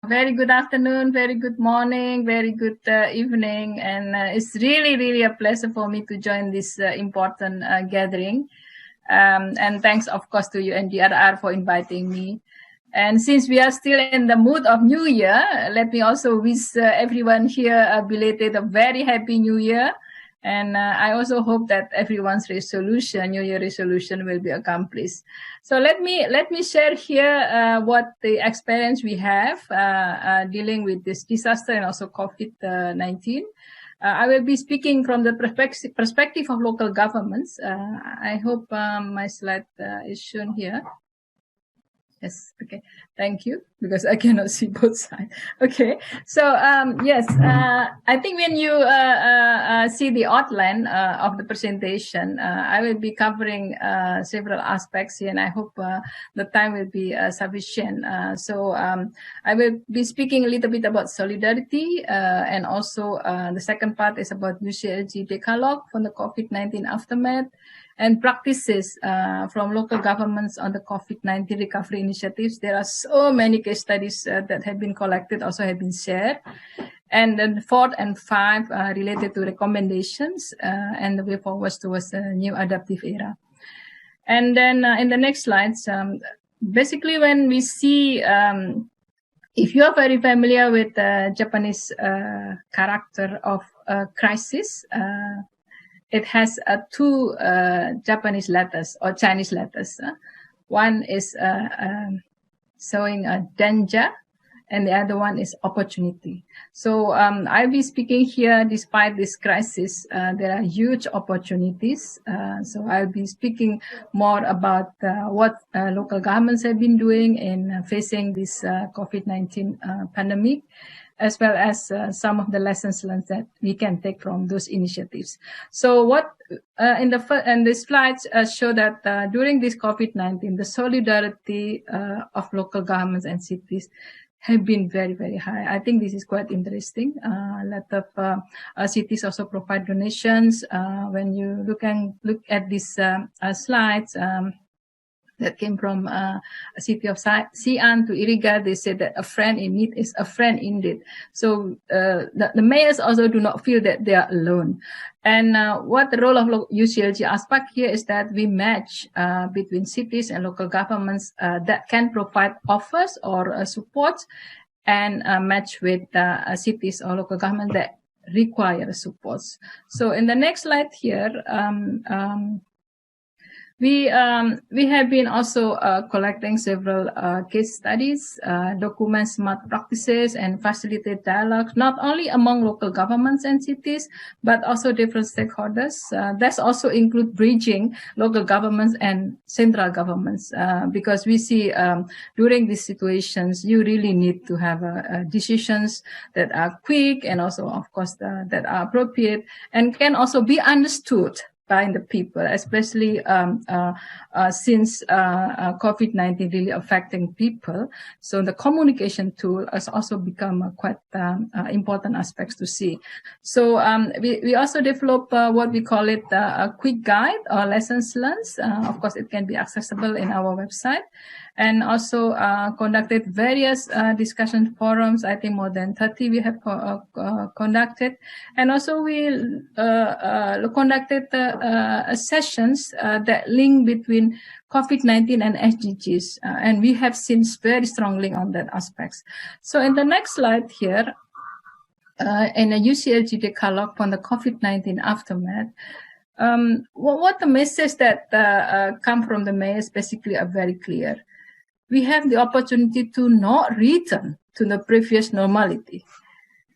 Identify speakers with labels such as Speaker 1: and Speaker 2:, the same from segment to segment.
Speaker 1: Very good afternoon, very good morning, very good evening. And it's really a pleasure for me to join this important gathering. And thanks, of course, to you and DRR for inviting me. And since we are still in the mood of New Year, let me also wish everyone here a very happy New Year. And I also hope that everyone's New Year resolution will be accomplished. So let me share here what the experience we have dealing with this disaster and also COVID-19. I will be speaking from the perspective of local governments. I hope my slide is shown here. Yes, okay, thank you, because I cannot see both sides. Okay, so yes, I think when you see the outline of the presentation, I will be covering several aspects here, and I hope the time will be sufficient. So I will be speaking a little bit about solidarity, and also the second part is about UCLG Decalogue from the COVID-19 aftermath, and practices from local governments on the COVID-19 recovery initiatives. There are so many case studies that have been collected, also have been shared. And then 4 and 5 related to recommendations and the way forward towards a new adaptive era. And then in the next slides, basically when we see, if you are very familiar with the Japanese character of crisis, it has two Japanese letters or Chinese letters. One is showing a danger, and the other one is opportunity. So I'll be speaking here, despite this crisis, there are huge opportunities. So I'll be speaking more about what local governments have been doing in facing this COVID-19 pandemic, as well as some of the lessons learned that we can take from those initiatives. So what in the slides show that during this COVID-19, the solidarity of local governments and cities have been very high. I think this is quite interesting. A lot of cities also provide donations. When you look at these slides, that came from a city of Xi'an to Iriga, they said that a friend in need is a friend indeed. So the mayors also do not feel that they are alone. And what the role of UCLG ASPAC here is that we match between cities and local governments that can provide offers or support, and match with cities or local government that require support. So in the next slide here, we have been also collecting several case studies, document smart practices, and facilitate dialogues, not only among local governments and cities, but also different stakeholders. That's also include bridging local governments and central governments, because we see during these situations, you really need to have decisions that are quick and also, of course, that are appropriate and can also be understood by the people, especially since COVID-19 really affecting people. So the communication tool has also become quite important aspects to see. So we also develop what we call it a quick guide or lessons learned. Of course, it can be accessible in our website. And also conducted various discussion forums. I think more than 30 we have conducted. And also we conducted sessions that link between COVID-19 and SDGs. And we have seen very strongly on that aspects. So in the next slide here, in a UCLG Decalogue on the COVID-19 aftermath, what the message that come from the mayors basically are very clear. We have the opportunity to not return to the previous normality.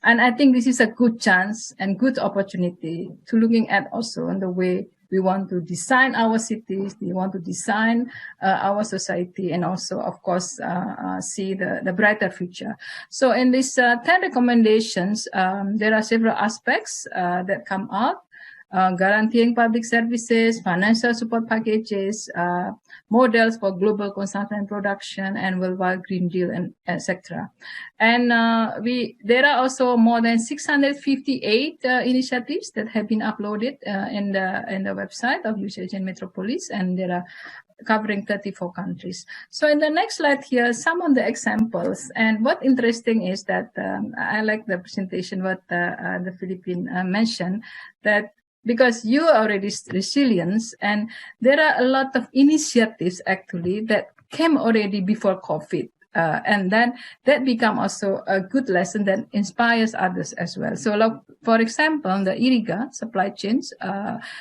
Speaker 1: And I think this is a good chance and good opportunity to looking at also in the way we want to design our cities, we want to design our society, and also, of course, see the brighter future. So in these 10 recommendations, there are several aspects that come out. Guaranteeing public services, financial support packages, models for global consumption production, and worldwide Green Deal, and etc. And there are also more than 658 initiatives that have been uploaded in the website of UCLG and Metropolis, and there are covering 34 countries. So in the next slide here, some of the examples. And what interesting is that I like the presentation what the Philippine mentioned, that because you are already resilience, and there are a lot of initiatives actually that came already before COVID. And then that become also a good lesson that inspires others as well. So, for example, the IRIGA supply chains,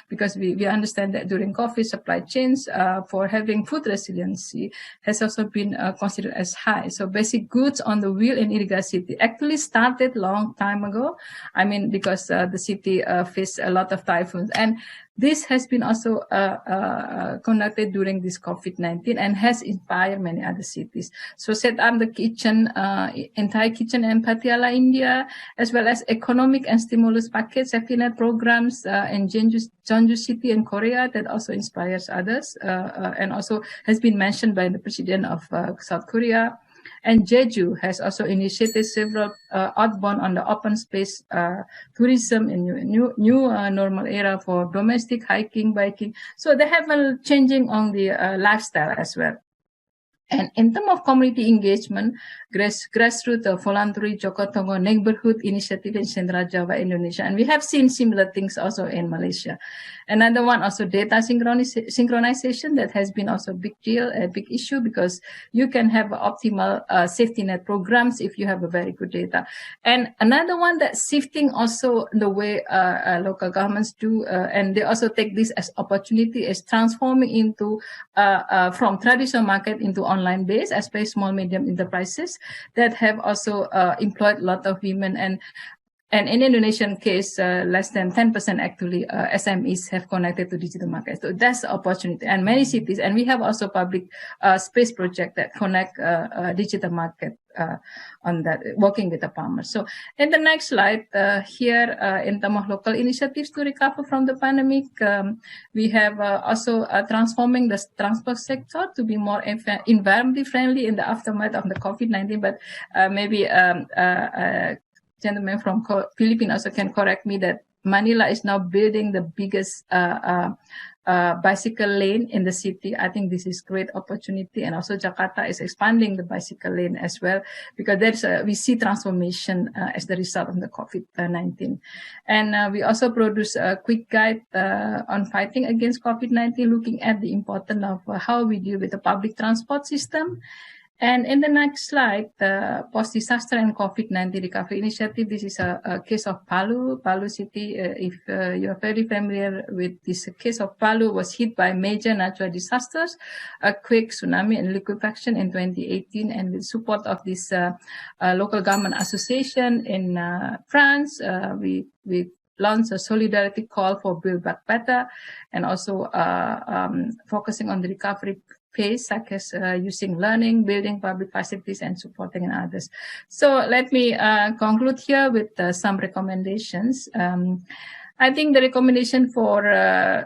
Speaker 1: because we understand that during COVID, supply chains for having food resiliency has also been considered as high. So basic goods on the wheel in IRIGA city actually started long time ago. I mean, because the city faced a lot of typhoons, and this has been also conducted during this COVID-19 and has inspired many other cities. So set up the kitchen, entire kitchen in Patiala, India, as well as economic and stimulus packets, safety net programs in Jeonju City in Korea that also inspires others and also has been mentioned by the president of South Korea. And Jeju has also initiated several outbound on the open space tourism in new normal era for domestic hiking, biking. So they have a changing on the lifestyle as well. And in terms of community engagement, grassroots voluntary Jogotongo neighborhood initiative in Central Java, Indonesia. And we have seen similar things also in Malaysia. Another one also data synchronization that has been also a big deal, a big issue, because you can have optimal safety net programs if you have a very good data. And another one that's shifting also the way local governments do, and they also take this as opportunity, is transforming into from traditional market into online base, especially small medium enterprises that have also employed a lot of women, and in Indonesian case, less than 10% actually SMEs have connected to digital markets. So that's the opportunity, and many cities, and we have also public space project that connect digital market on that, working with the farmers. So in the next slide, here in terms of local initiatives to recover from the pandemic, we have also transforming the transport sector to be more environmentally friendly in the aftermath of the COVID-19. But maybe gentleman from Philippines also can correct me that Manila is now building the biggest bicycle lane in the city. I think this is great opportunity, and also Jakarta is expanding the bicycle lane as well, because we see transformation as the result of the COVID-19. And we also produce a quick guide on fighting against COVID-19, looking at the importance of how we deal with the public transport system. And in the next slide, the post-disaster and COVID-19 recovery initiative, this is a case of Palu City. If you're very familiar with this case of Palu, was hit by major natural disasters, a quake, tsunami, and liquefaction in 2018. And with support of this local government association in France, we launched a solidarity call for Build Back Better, and also focusing on the recovery phase, such as using learning, building public facilities, and supporting and others. So let me conclude here with some recommendations. I think the recommendation for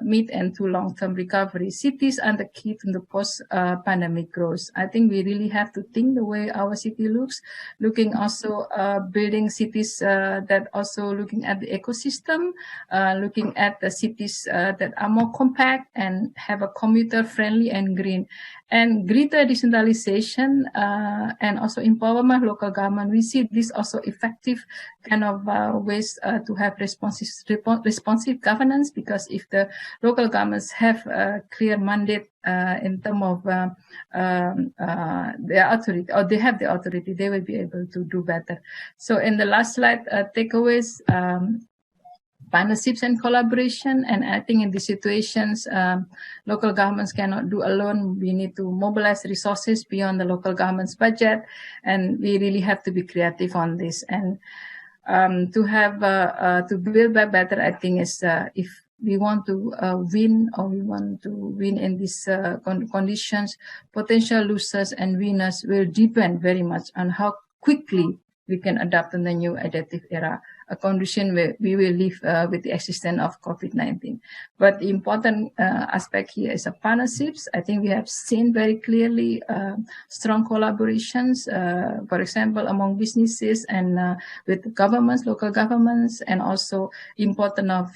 Speaker 1: mid and to long-term recovery, cities are the key to the post-pandemic growth. I think we really have to think the way our city looks, looking also building cities that also looking at the ecosystem, looking at the cities that are more compact and have a commuter-friendly and green. And greater decentralization and also empowerment of local government. We see this also effective kind of ways to have responsive governance, because if the local governments have a clear mandate in terms of their authority, or they have the authority, they will be able to do better. So in the last slide, takeaways, partnerships and collaboration. And I think in these situations, local governments cannot do alone. We need to mobilize resources beyond the local government's budget, and we really have to be creative on this. And to build back better, I think is if we want to win, or we want to win in these conditions, potential losers and winners will depend very much on how quickly we can adapt in the new adaptive era, a condition where we will live with the existence of COVID-19. But the important aspect here is partnerships. I think we have seen very clearly strong collaborations, for example, among businesses and with governments, local governments, and also important of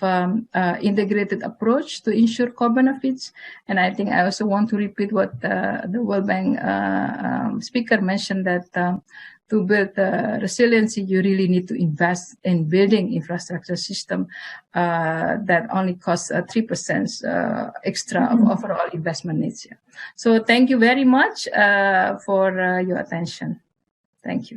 Speaker 1: integrated approach to ensure co-benefits. And I think I also want to repeat what the World Bank speaker mentioned, that to build resiliency, you really need to invest in building infrastructure system that only costs 3% extra of overall investment needs. So thank you very much for your attention. Thank you.